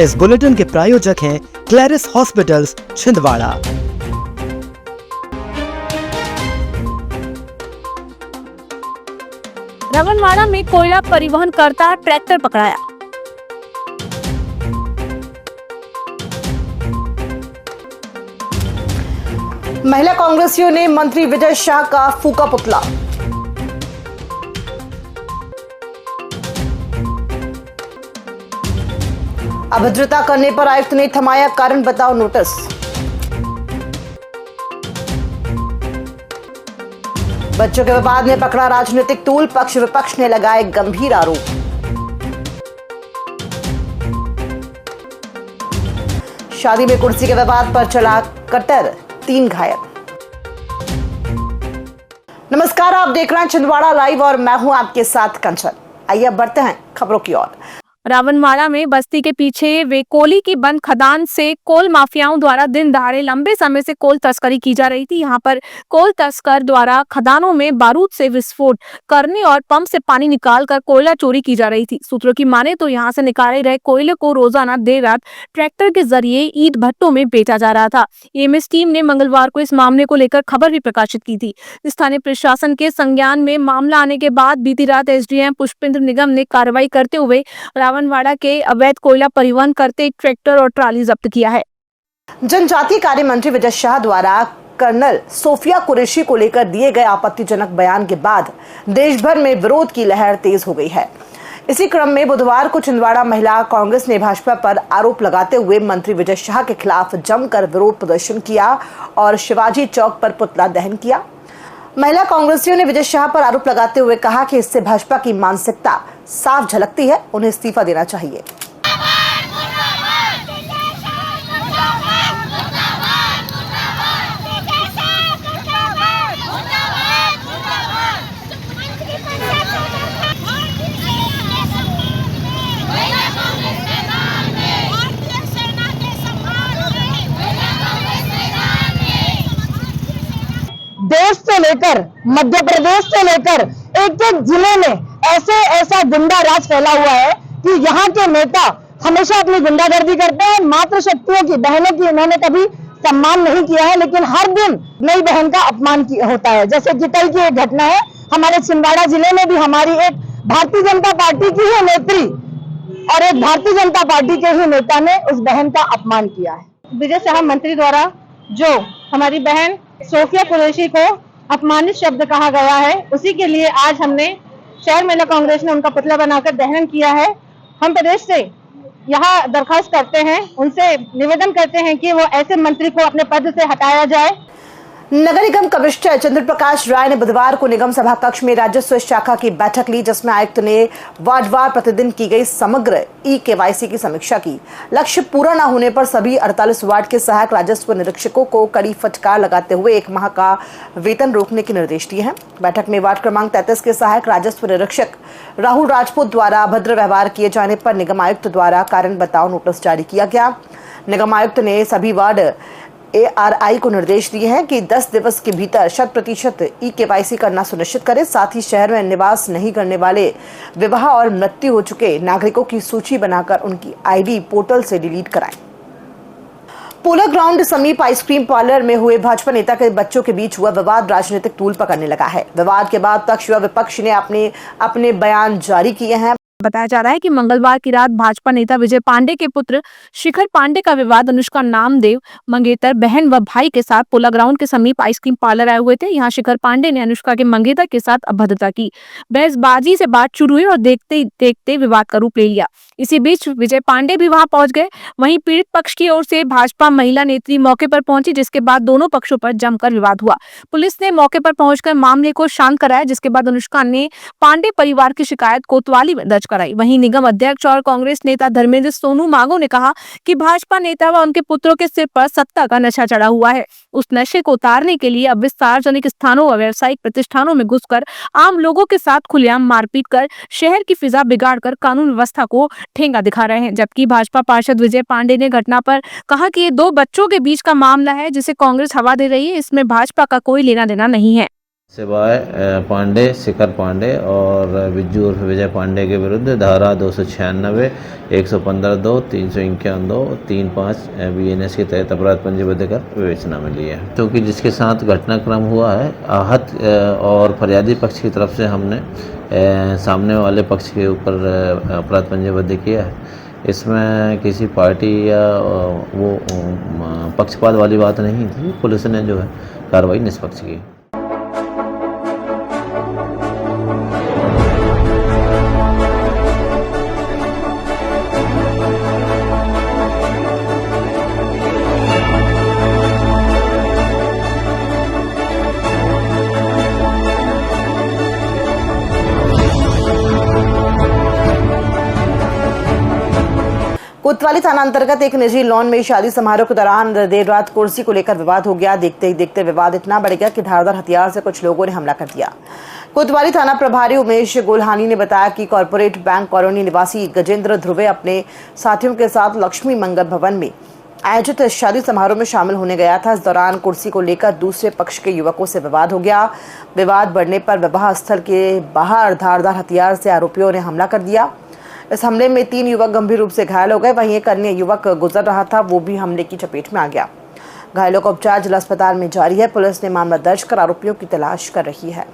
इस बुलेटिन के प्रायोजक हैं क्लैरिस हॉस्पिटल्स छिंदवाड़ा। रावणवाड़ा में कोयला परिवहन करता ट्रैक्टर पकड़ाया। महिला कांग्रेसियों ने मंत्री विजय शाह का फूका पुतला। अभद्रता करने पर आयुक्त ने थमाया कारण बताओ नोटिस। बच्चों के विवाद में पकड़ा राजनीतिक टूल, पक्ष विपक्ष ने लगाए गंभीर आरोप। शादी में कुर्सी के विवाद पर चला कटर, 3 घायल। नमस्कार, आप देख रहे हैं छिंदवाड़ा लाइव और मैं हूं आपके साथ कंचन। आइए अब बढ़ते हैं खबरों की ओर। रावणवाड़ा में बस्ती के पीछे वेकोली की बंद खदान से कोल माफियाओं द्वारा दिन दहाड़े लंबे समय से कोल तस्करी की जा रही थी। यहां पर कोल तस्कर द्वारा खदानों में बारूद से विस्फोट करने और पंप से पानी निकालकर कोयला चोरी की जा रही थी। सूत्रों की माने तो यहां से निकाले रहे कोयले को रोजाना देर रात ट्रैक्टर के जरिए ईंट भट्टों में बेचा जा रहा था। एएमएस टीम ने मंगलवार को इस मामले को लेकर खबर भी प्रकाशित की थी। स्थानीय प्रशासन के संज्ञान में मामला आने के बाद बीती रात एसडीएम पुष्पेंद्र निगम ने कार्रवाई करते हुए रावणवाड़ा के अवैध कोयला परिवहन करते एक ट्रैक्टर और ट्राली जब्त किया है। जनजातीय कार्य मंत्री विजय शाह द्वारा कर्नल सोफिया कुरैशी को लेकर दिए गए आपत्तिजनक बयान के बाद देश भर में विरोध की लहर तेज हो गई है। इसी क्रम में बुधवार को छिंदवाड़ा महिला कांग्रेस ने भाजपा पर आरोप लगाते हुए मंत्री विजय शाह के खिलाफ जमकर विरोध प्रदर्शन किया और शिवाजी चौक पर पुतला दहन किया। महिला कांग्रेसियों ने विजय शाह पर आरोप लगाते हुए कहा कि इससे भाजपा की मानसिकता साफ झलकती है, उन्हें इस्तीफा देना चाहिए। देश से लेकर मध्य प्रदेश से लेकर एक एक जिले में ऐसा गुंडा राज फैला हुआ है कि यहाँ के नेता हमेशा अपनी गुंडागर्दी करते हैं। मातृशक्तियों की, बहनों की उन्होंने कभी सम्मान नहीं किया है, लेकिन हर दिन नई बहन का अपमान होता है। जैसे कि कल की एक घटना है, हमारे छिंदवाड़ा जिले में भी हमारी एक भारतीय जनता पार्टी की ही नेत्री और एक भारतीय जनता पार्टी के ही नेता ने उस बहन का अपमान किया है। विजय शाह मंत्री द्वारा जो हमारी बहन सोफिया कुरैशी को अपमानित शब्द कहा गया है, उसी के लिए आज हमने शहर महिला कांग्रेस ने उनका पुतला बनाकर दहन किया है। हम प्रदेश से यहाँ दरखास्त करते हैं, उनसे निवेदन करते हैं कि वो ऐसे मंत्री को अपने पद से हटाया जाए। नगर निगम कमिश्नर चंद्र प्रकाश राय ने बुधवार को निगम सभा कक्ष में राजस्व शाखा की बैठक ली, जिसमें आयुक्त ने वार्डवार प्रतिदिन की गई समग्र ई-केवाईसी की समीक्षा की। लक्ष्य पूरा न होने पर सभी 48 वार्ड के सहायक राजस्व निरीक्षकों को कड़ी फटकार लगाते हुए 1 माह का वेतन रोकने के निर्देश दिए हैं। बैठक में वार्ड क्रमांक 33 के सहायक राजस्व निरीक्षक राहुल राजपूत द्वारा अभद्र व्यवहार किए जाने पर निगम आयुक्त द्वारा कारण बताओ नोटिस जारी किया गया। निगम आयुक्त ने सभी वार्ड ARI को निर्देश दिए हैं कि 10 दिवस के भीतर 100% ई-केवाईसी करना सुनिश्चित करें। साथ ही शहर में निवास नहीं करने वाले, विवाह और मृत्यु हो चुके नागरिकों की सूची बनाकर उनकी ID पोर्टल से डिलीट कराएं। पोलो ग्राउंड समीप आइसक्रीम पार्लर में हुए भाजपा नेता के बच्चों के बीच हुआ विवाद राजनीतिक तूल पकड़ने लगा है। विवाद के बाद पक्ष व विपक्ष ने अपने बयान जारी किए हैं। बताया जा रहा है कि मंगलवार की रात भाजपा नेता विजय पांडे के पुत्र शिखर पांडे का विवाद अनुष्का नामदेव मंगेतर बहन व भाई के साथ पोला ग्राउंड के समीप आइसक्रीम पार्लर आए हुए थे। यहां शिखर पांडे ने अनुष्का के मंगेतर के साथ अभद्रता की। बहसबाजी से बात शुरू हुई और देखते देखते विवाद का रूप ले लिया। इसी बीच विजय पांडे भी वहां पहुंच गए। वहीं पीड़ित पक्ष की ओर से भाजपा महिला नेत्री मौके पर पहुंची, जिसके बाद दोनों पक्षों पर जमकर विवाद हुआ। पुलिस ने मौके पर पहुंचकर मामले को शांत कराया, जिसके बाद अनुष्का ने पांडे परिवार की शिकायत कोतवाली में दर्ज कराई। वहीं निगम अध्यक्ष और कांग्रेस नेता धर्मेंद्र सोनू मांगो ने कहा कि भाजपा नेता व उनके पुत्रों के सिर पर सत्ता का नशा चढ़ा हुआ है। उस नशे को उतारने के लिए अब वे सार्वजनिक स्थानों व व्यावसायिक प्रतिष्ठानों में घुसकर आम लोगों के साथ खुलेआम मारपीट कर शहर की फिजा बिगाड़कर कानून व्यवस्था को ठेंगा दिखा रहे हैं। जबकि भाजपा पार्षद विजय पांडे ने घटना पर कहा कि ये 2 बच्चों के बीच का मामला है, जिसे कांग्रेस हवा दे रही है। इसमें भाजपा का कोई लेना देना नहीं है। सिवाय पांडे, शिखर पांडे और बिज्जू उर्फ विजय पांडे के विरुद्ध धारा 296, 115(2), 351(2), 35 BNS के तहत अपराध पंजीबद्ध कर विवेचना में लिया है। क्योंकि जिसके साथ घटनाक्रम हुआ है, आहत और फरियादी पक्ष की तरफ से हमने सामने वाले पक्ष के ऊपर अपराध पंजीबद्ध किया है। इसमें किसी पार्टी या वो पक्षपात वाली बात नहीं थी। पुलिस ने जो है कार्रवाई निष्पक्ष की। कोतवाली थाना अंतर्गत एक निजी लॉन में शादी समारोह के दौरान देर रात कुर्सी को लेकर विवाद हो गया। देखते ही देखते विवाद इतना बढ़ गया कि धारदार हथियार से कुछ लोगों ने हमला कर दिया। कोतवाली थाना प्रभारी उमेश गोल्हानी ने बताया कि कॉर्पोरेट बैंक कॉलोनी निवासी गजेंद्र ध्रुवे अपने साथियों के साथ लक्ष्मी मंगल भवन में आयोजित शादी समारोह में शामिल होने गया था। इस दौरान कुर्सी को लेकर दूसरे पक्ष के युवकों से विवाद हो गया। विवाद बढ़ने पर विवाह स्थल के बाहर धारदार हथियार से आरोपियों ने हमला कर दिया। इस हमले में 3 युवक गंभीर रूप से घायल हो गए। वहीं एक अन्य युवक गुजर रहा था, वो भी हमले की चपेट में आ गया। घायलों का उपचार जिला अस्पताल में जारी है। पुलिस ने मामला दर्ज कर आरोपियों की तलाश कर रही है।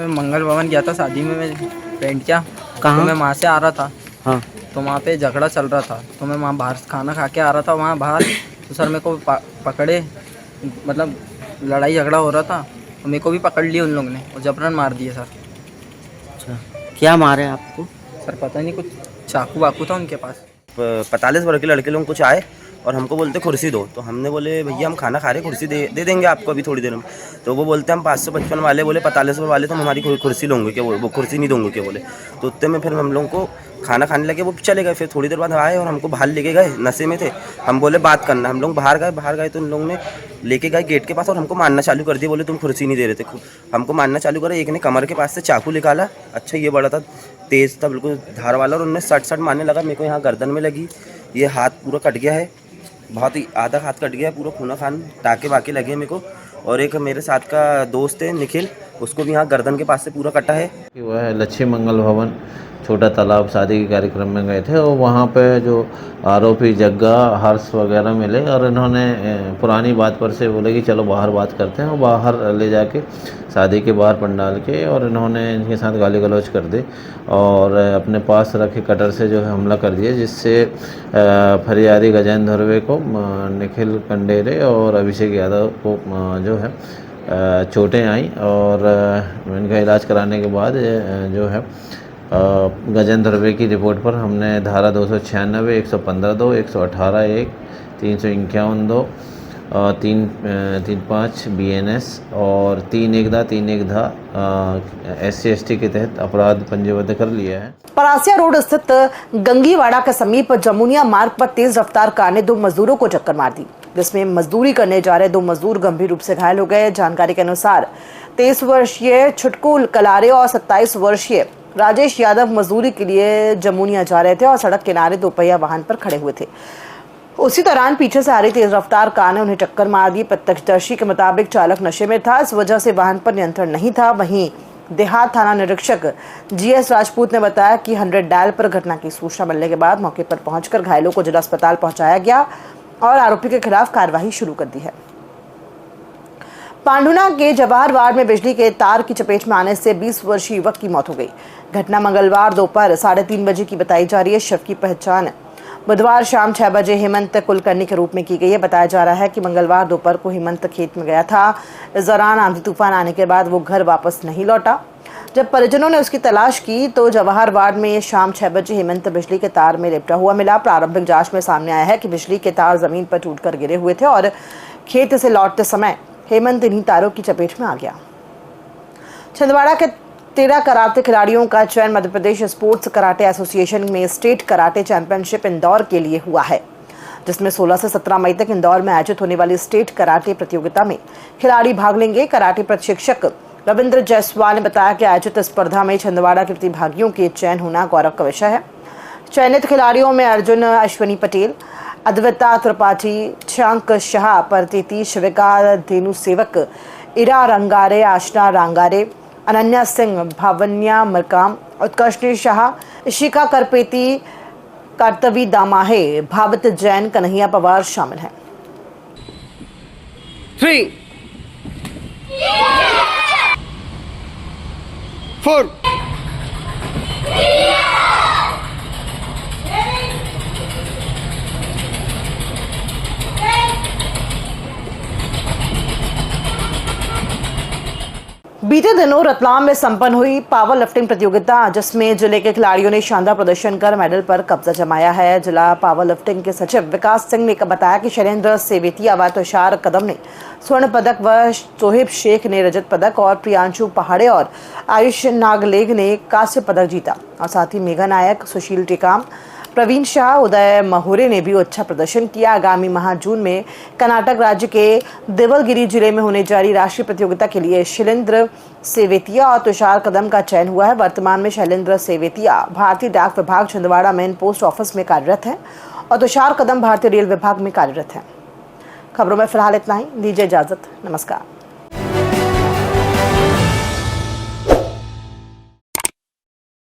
मंगल भवन गया था शादी में, मैं पेंट किया। कहाँ? तो मैं वहाँ से आ रहा था। हाँ। तो वहाँ पे झगड़ा चल रहा था, तो मैं वहाँ बाहर खाना खा के आ रहा था वहाँ बाहर। तो सर मेरे को पकड़े, मतलब लड़ाई झगड़ा हो रहा था, तो मेरे को भी पकड़ लिया उन लोगों ने और जबरन मार दिया सर। अच्छा, क्या मारे आपको? सर पता नहीं, कुछ चाकू वाकू था उनके पास। 45 वर्ष के लड़के लोग कुछ आए और हमको बोलते कुर्सी दो। तो हमने बोले भैया हम खाना खा रहे, कुर्सी दे देंगे आपको अभी थोड़ी देर में। तो वो बोलते हम 555 वाले, बोले 45 वाले तो हम हमारी कुर्सी लोगे क्या? वो कुर्सी नहीं दूंगे क्या बोले। तो उतने में फिर हम लोगों को खाना खाने लगे, वो चले गए। फिर थोड़ी देर बाद आए और हमको बाहर लेके गए, नशे में थे। हम बोले बात करना, हम लोग बाहर गए तो उन लोगों ने लेके गए गेट के पास और हमको मारना चालू कर दिया। बोले तुम कुर्सी नहीं दे रहे थे, हमको मारना चालू करे। एक ने कमर के पास से चाकू निकाला, अच्छा ये बड़ा था, तेज़ था बिल्कुल धार वाला, और उनने सट मारने लगा। मेरे को यहाँ गर्दन में लगी, ये हाथ पूरा कट गया है, बहुत ही आधा हाथ कट गया, पूरा खूना खान, टाके वाके लगे मेरे को। और एक मेरे साथ का दोस्त है निखिल, उसको भी यहाँ गर्दन के पास से पूरा कटा है। वह लक्ष्मी मंगल भवन छोटा तालाब शादी के कार्यक्रम में गए थे और वहाँ पे जो आरोपी जग्गा, हर्ष वगैरह मिले और इन्होंने पुरानी बात पर से बोले कि चलो बाहर बात करते हैं, और बाहर ले जाके शादी के बाहर पंडाल के, और इन्होंने इनके साथ गाली गलौज कर दी और अपने पास रखे कटर से जो है हमला कर दिया, जिससे फरियादी गजेंद्र ध्रुवे को, निखिल कंडेरे और अभिषेक यादव को जो है चोटें आई। और इनका इलाज कराने के बाद जो है गजेंद्र ध्रुवे की रिपोर्ट पर हमने धारा 296, 115(2), 118(1), 351(2), 335 BNS और 3(1)(3)(1) SC/ST के तहत अपराध पंजीबद्ध कर लिया है। परासिया रोड स्थित गंगीवाड़ा के समीप जमुनिया मार्ग पर तेज रफ्तार कार ने 2 मजदूरों को टक्कर मार दी, जिसमें मजदूरी करने जा रहे 2 मजदूर गंभीर रूप से घायल हो गए। जानकारी के अनुसार 23 वर्षीय छुटकू कलारे और 27 वर्षीय राजेश यादव मजदूरी के लिए जमुनिया जा रहे थे और सड़क किनारे 2 पहिया वाहन पर खड़े हुए थे। उसी दौरान पीछे से आ रही तेज रफ्तार कार ने उन्हें टक्कर मार दी। प्रत्यक्षदर्शी के मुताबिक चालक नशे में था, इस वजह से वाहन पर नियंत्रण नहीं था। वहीं देहात थाना निरीक्षक GS राजपूत ने बताया कि 100 डायल पर घटना की सूचना मिलने के बाद मौके पर पहुंचकर घायलों को जिला अस्पताल पहुंचाया गया और आरोपी के खिलाफ कार्रवाई शुरू कर दी है। पांडुना के जवाहर वार्ड में बिजली के तार की चपेट में आने से 20 वर्षीय युवक की मौत हो गई। घटना मंगलवार दोपहर 3:30 बजे की बताई जा रही है। शव की पहचान बुधवार शाम 6 बजे हेमंत कुलकर्णी के रूप में की गई है। बताया जा रहा है कि मंगलवार दोपहर को हेमंत खेत में गया था। इस दौरान आंधी तूफान आने के बाद वो घर वापस नहीं लौटा। जब परिजनों ने उसकी तलाश की तो जवाहर वार्ड में शाम 6 बजे हेमंत बिजली के तार में लिपटा हुआ मिला। प्रारंभिक जांच में सामने आया है कि बिजली के तार जमीन पर टूटकर गिरे हुए थे और खेत से लौटते समय हेमंत इन्हीं तारों की चपेट में आ गया। छिंदवाड़ा के 13 कराटे खिलाड़ियों का चयन Madhya Pradesh sports karate association में स्टेट कराटे चैंपियनशिप इंदौर के लिए हुआ है, जिसमें 16 से 17 मई तक इंदौर में आयोजित होने वाली स्टेट कराटे प्रतियोगिता में खिलाड़ी भाग लेंगे। कराटे प्रशिक्षक रविंद्र जायसवाल ने बताया कि आयोजित स्पर्धा में छिंदवाड़ा के प्रतिभागियों के चयन होना गौरव का विषय है। चयनित खिलाड़ियों में अर्जुन अश्विनी पटेल, अद्विता त्रिपाठी, छांक शाह, परतीति शिविका, धेनु सेवक, इरा रंगारे, आशना रंगारे, अनन्या सिंह, भावन्या मरकाम, उत्कर्ष शाह, इशिका करपेती, कर्तवी दामाहे, भावित जैन, कन्हैया पवार शामिल हैं। 3 4 बीते दिनों रतलाम में संपन्न हुई पावर लिफ्टिंग प्रतियोगिता, जिसमें जिले के खिलाड़ियों ने शानदार प्रदर्शन कर मेडल पर कब्जा जमाया है। जिला पावर लिफ्टिंग के सचिव विकास सिंह ने बताया कि शैलेंद्र सेवेतिया व तुषार कदम ने स्वर्ण पदक व सोहेब शेख ने रजत पदक और प्रियांशु पहाड़े और आयुष नागलेग ने कांस्य पदक जीता। और साथ ही मेघा नायक, सुशील टेकाम, प्रवीण शाह, उदय महुरे ने भी अच्छा प्रदर्शन किया। आगामी माह जून में कर्नाटक राज्य के देवलगिरी जिले में होने जा रही राष्ट्रीय प्रतियोगिता के लिए शैलेंद्र सेवेतिया और तुषार कदम का चयन हुआ है। वर्तमान में शैलेंद्र सेवेतिया भारतीय डाक विभाग छिंदवाड़ा मेन पोस्ट ऑफिस में कार्यरत है और तुषार कदम भारतीय रेल विभाग में कार्यरत है। खबरों में फिलहाल इतना ही, दीजिए इजाजत, नमस्कार।